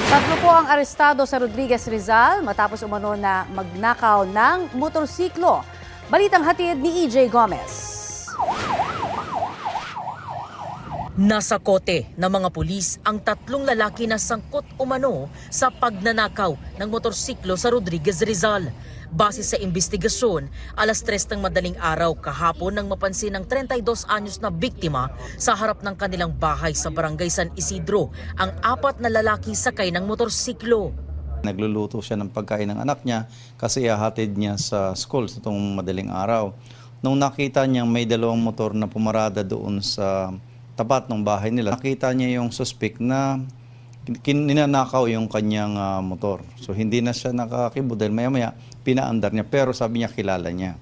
Tatlo po ang arestado sa Rodriguez, Rizal matapos umano na magnakaw ng motorsiklo. Balitang hatid ni EJ Gomez. Nasa kote ng mga pulis ang tatlong lalaki na sangkot umano sa pagnanakaw ng motorsiklo sa Rodriguez, Rizal. Base sa investigasyon, alas 3 ng madaling araw kahapon nang mapansin ng 32 anyos na biktima sa harap ng kanilang bahay sa barangay San Isidro ang apat na lalaki sakay ng motorsiklo. Nagluluto siya ng pagkain ng anak niya kasi ihahatid niya sa school sa itong madaling araw. Nung nakita niya may dalawang motor na pumarada doon sa tapat ng bahay nila, nakita niya yung suspect na ninanakaw yung kanyang motor. So hindi na siya nakakibo dahil maya-maya pinaandar niya pero sabi niya kilala niya.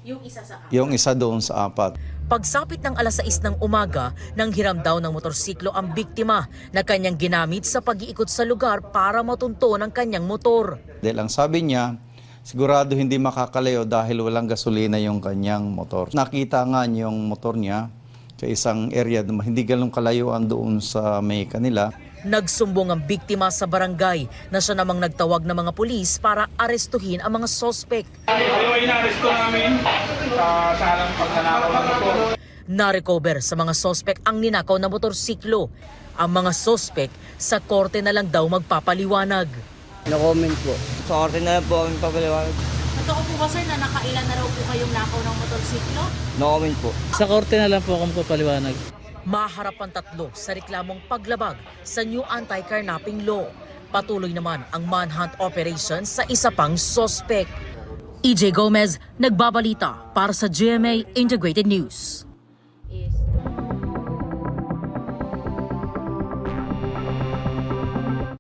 Yung isa sa Yung isa doon sa apat. Pagsapit ng alas 6 ng umaga, nang hiram daw ng motorsiklo ang biktima na kanyang ginamit sa pag-iikot sa lugar para matunto ng kanyang motor. Dahil ang sabi niya, sigurado hindi makakalayo dahil walang gasolina yung kanyang motor. Nakita nga niya yung motor niya sa isang area na hindi ganun kalayuan doon sa may kanila. Nagsumbong ang biktima sa barangay na siya namang nagtawag ng mga pulis para arestuhin ang mga sospek. Inaresto namin sa salang pagnanakaw ng motor. Na-recover sa mga sospek ang ninakaw na motorsiklo. Ang mga sospek sa korte na lang daw magpapaliwanag. No-comment po. Sa korte na lang po kami papaliwanag. Totoo po ba sir na nakailan na raw po kayong nakaw ng motorsiklo? No-comment po. Sa korte na lang po ako magpapaliwanag. Maharap ang tatlo sa reklamong paglabag sa new anti-carnapping law. Patuloy naman ang manhunt operation sa isa pang sospek. EJ Gomez, nagbabalita para sa GMA Integrated News.